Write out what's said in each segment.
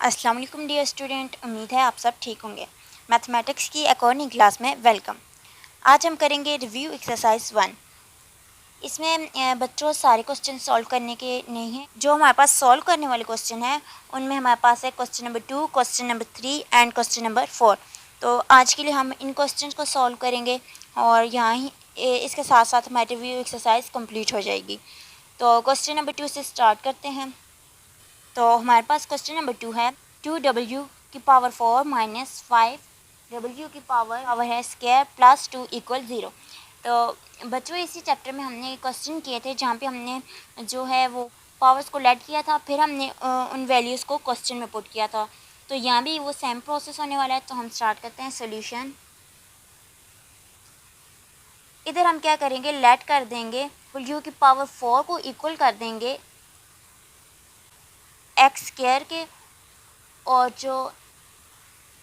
अस्सलाम वालेकुम dear student, उम्मीद है आप सब ठीक होंगे। मैथमेटिक्स की एक और नई क्लास में वेलकम। आज हम करेंगे रिव्यू एक्सरसाइज 1। इसमें बच्चों सारे क्वेश्चन सॉल्व करने के नहीं हैं। जो हमारे पास सॉल्व करने वाले क्वेश्चन हैं उनमें हमारे पास है question number 2, question number 3 and question number 4। तो आज के लिए हम इन क्वेश्चन को सॉल्व करेंगे और यहाँ ही इसके साथ साथ हमारी रिव्यू एक्सरसाइज कम्प्लीट हो जाएगी। तो क्वेश्चन नंबर 2 से स्टार्ट करते हैं। तो हमारे पास क्वेश्चन नंबर 2 है 2w की पावर 4 माइनस 5w की पावर है स्क्वायर प्लस 2 इक्वल 0। तो बच्चों इसी चैप्टर में हमने क्वेश्चन किए थे जहाँ पे हमने जो है वो पावर्स को लेट किया था, फिर हमने उन वैल्यूज़ को क्वेश्चन में पुट किया था। तो यहाँ भी वो सेम प्रोसेस होने वाला है। तो हम स्टार्ट करते हैं सोल्यूशन। इधर हम क्या करेंगे, लेट कर देंगे w की पावर 4 को इक्वल कर देंगे एक्स स्क्वायर के, और जो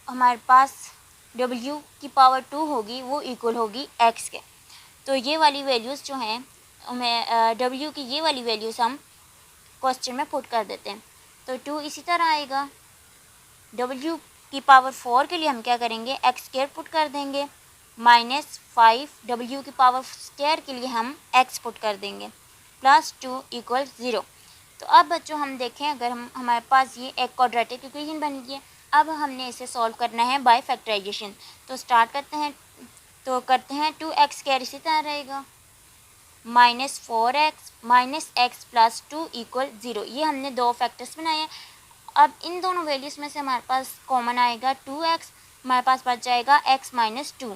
हमारे पास w की पावर 2 होगी वो इक्वल होगी x के। तो ये वाली वैल्यूज़ जो हैं हमें w की ये वाली वैल्यूज़ हम क्वेश्चन में पुट कर देते हैं। तो 2 इसी तरह आएगा। w की पावर 4 के लिए हम क्या करेंगे, x स्क्वायर पुट कर देंगे, माइनस 5 w की पावर स्क्वायर के लिए हम x पुट कर देंगे, प्लस 2 इक्वल 0। तो अब बच्चों हम देखें, अगर हमारे पास ये एक क्वाड्रेटिक इक्वेशन बन गई है। अब हमने इसे सॉल्व करना है बाय फैक्टराइजेशन। तो स्टार्ट करते हैं। तो करते हैं 2x स्क्वायर इसी तरह रहेगा, minus 4x minus x plus 2 equal 0। ये हमने दो फैक्टर्स बनाए हैं। अब इन दोनों वैल्यूज़ में से हमारे पास कॉमन आएगा 2x, हमारे पास बच जाएगा x माइनस 2,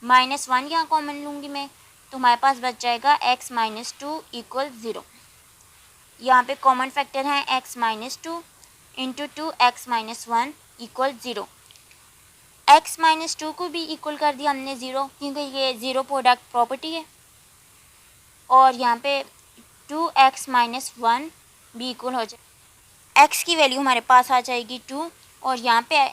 माइनस 1 यहाँ कॉमन लूँगी मैं, तो हमारे पास बच जाएगा x माइनस 2 इक्वल 0। यहाँ पे कॉमन फैक्टर है x minus 2 into 2x minus 1 equal 0। x minus 2 को भी इक्वल कर दिया हमने 0, क्योंकि ये 0 प्रोडक्ट प्रॉपर्टी है। और यहाँ पे 2x माइनस 1 भी इक्वल हो जाए, x की वैल्यू हमारे पास आ जाएगी 2, और यहाँ पे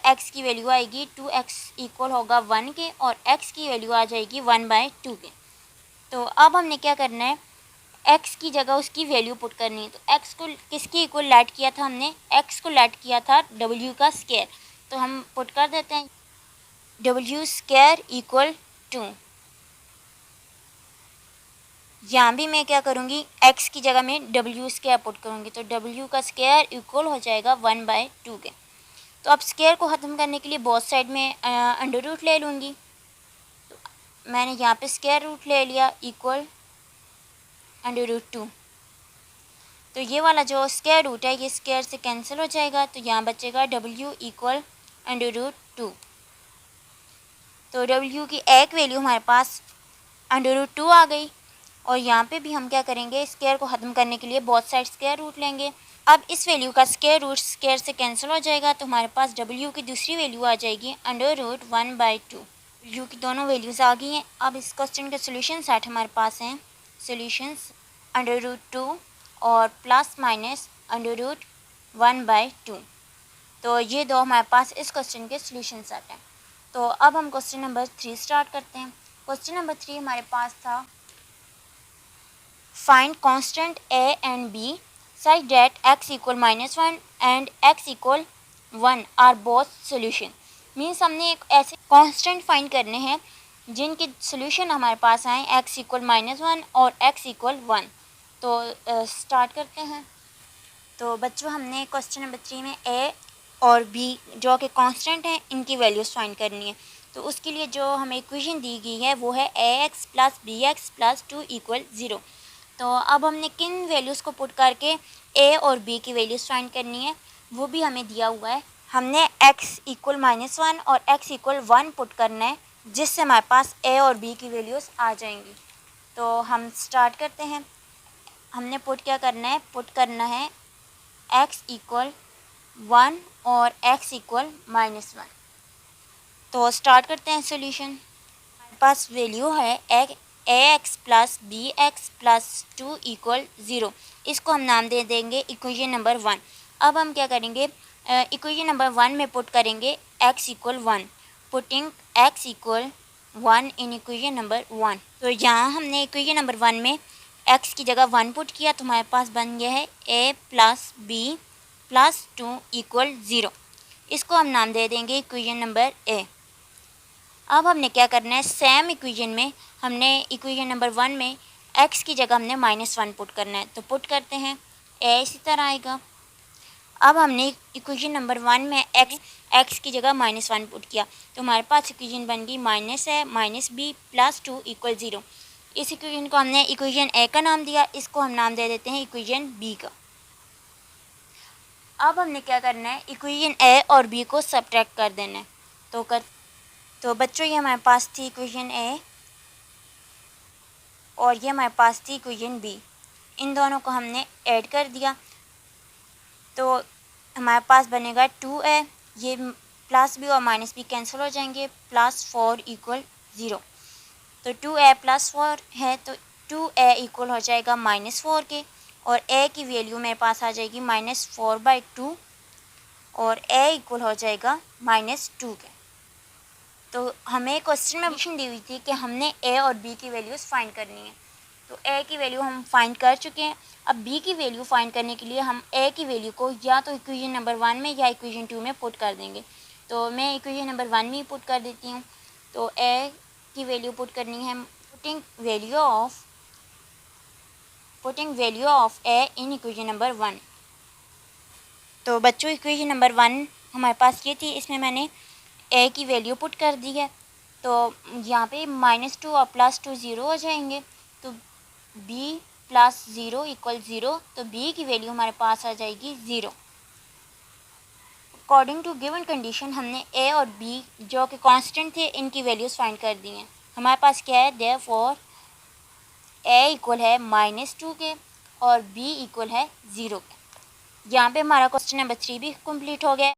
x की वैल्यू आएगी 2x इक्वल होगा 1 के, और x की वैल्यू आ जाएगी 1/2 के। तो अब हमने क्या करना है, x की जगह उसकी वैल्यू पुट करनी है। तो x को किसके इक्वल लेट किया था हमने, x को लेट किया था w का स्क्वायर। तो हम पुट कर देते हैं w स्क्वायर इक्वल 2। यहाँ भी मैं क्या करूँगी, x की जगह में w स्क्वायर पुट करूँगी। तो w का स्क्वायर इक्वल हो जाएगा 1/2 के। तो अब स्क्वायर को ख़त्म करने के लिए बोथ साइड में अंडर रूट ले लूँगी। तो मैंने यहाँ पे स्क्वायर रूट ले लिया इक्वल अंडर रूट 2। तो ये वाला जो स्क्वायर रूट है ये स्क्वायर से कैंसिल हो जाएगा। तो यहाँ बचेगा w इक्वल अंडर रूट 2। तो w की एक वैल्यू हमारे पास अंडर रूट 2 आ गई। और यहाँ पे भी हम क्या करेंगे, स्क्वायर को ख़त्म करने के लिए बोथ साइड स्क्वायर रूट लेंगे। अब इस वैल्यू का स्क्वायर रूट स्क्वायर से कैंसिल हो जाएगा। तो हमारे पास w की दूसरी वैल्यू आ जाएगी अंडर रूट 1/2। w की दोनों वैल्यूज़ आ गई हैं। अब इस क्वेश्चन के सोल्यूशन सेट हमारे पास हैं, सोल्यूशंस अंडर रूट 2 और प्लस माइनस अंडर रूट 1/2। तो ये दो हमारे पास इस क्वेश्चन के सोल्यूशन सेट हैं। तो अब हम क्वेश्चन नंबर 3 स्टार्ट करते हैं। क्वेश्चन नंबर 3 हमारे पास था, find constant a and b such that x equal -1 and x equal 1 are both solution. Means हमने एक ऐसे कांस्टेंट फाइंड करने हैं जिनके सोल्यूशन हमारे पास आए x इक्वल -1 और x इक्वल 1। तो स्टार्ट करते हैं। तो बच्चों हमने क्वेश्चन नंबर 3 में a और b जो कि कांस्टेंट हैं इनकी वैल्यूज़ फाइंड करनी है। तो उसके लिए जो हमें इक्वेशन दी गई है वो है ax plus bx plus 2 equal 0। तो अब हमने किन वैल्यूज़ को पुट करके a और b की वैल्यूज़ फाइंड करनी है वो भी हमें दिया हुआ है। हमने x इक्वल -1 और x इक्वल 1 पुट करना है, जिससे हमारे पास a और b की वैल्यूज़ आ जाएंगी। तो हम स्टार्ट करते हैं। हमने पुट क्या करना है, पुट करना है x इक्वल 1 और x इक्वल -1। तो स्टार्ट करते हैं सोल्यूशन। हमारे पास वैल्यू है ax plus bx plus 2 equal 0। इसको हम नाम दे देंगे इक्वेशन नंबर 1। अब हम क्या करेंगे, इक्वेशन नंबर 1 में पुट करेंगे x equal 1, putting x equal 1 in equation number 1। तो यहाँ हमने इक्वेशन नंबर 1 में x की जगह 1 पुट किया, तो हमारे पास बन गया है a plus b plus 2 equal 0। इसको हम नाम दे देंगे इक्वेशन नंबर ए। अब हमने क्या करना है, सेम इक्वेशन में हमने इक्वेशन नंबर 1 में x की जगह हमने -1 पुट करना है। तो पुट करते हैं, ए इसी तरह आएगा। अब हमने इक्वेशन नंबर 1 में x की जगह -1 पुट किया, तो हमारे पास इक्वेशन बन गई माइनस है माइनस बी प्लस 2 इक्वल 0। इस इक्वेशन को हमने इक्वेशन ए का नाम दिया, इसको हम नाम दे देते हैं इक्वेशन बी का। अब हमने क्या करना है, इक्वेशन ए और बी को सब्ट्रैक्ट कर देना है। तो बच्चों ये हमारे पास थी इक्वेशन ए और ये हमारे पास थी इक्वेशन बी। इन दोनों को हमने ऐड कर दिया तो हमारे पास बनेगा 2a, ये प्लस बी और माइनस बी कैंसिल हो जाएंगे, +4 इक्वल 0। तो 2a + 4 है तो 2a इक्वल हो जाएगा -4 के, और a की वैल्यू मेरे पास आ जाएगी -4/2 और a इक्वल हो जाएगा -2 के। तो हमें क्वेश्चन में ऑप्शन दी हुई थी कि हमने a और b की वैल्यूज़ फाइंड करनी है। तो a की वैल्यू हम फाइंड कर चुके हैं। अब b की वैल्यू फाइंड करने के लिए हम a की वैल्यू को या तो इक्वेशन नंबर 1 में या इक्वेशन 2 में पुट कर देंगे। तो मैं इक्वेशन नंबर 1 में ही पुट कर देती हूँ। तो a की वैल्यू पुट करनी है, putting value of a in equation number 1। तो बच्चों इक्वेशन नंबर 1 हमारे पास ये थी, इसमें मैंने a की वैल्यू पुट कर दी है। तो यहाँ पे -2 और +2 0 हो जाएंगे, तो b + 0 इक्वल 0, तो b की वैल्यू हमारे पास आ जाएगी 0। अकॉर्डिंग टू गिवन कंडीशन हमने a और b जो कि कांस्टेंट थे इनकी वैल्यूज़ फाइंड कर दी हैं। हमारे पास क्या है, देयरफॉर a इक्वल है -2 के और b इक्वल है 0 के। यहाँ पे हमारा क्वेश्चन नंबर 3 भी कंप्लीट हो गया।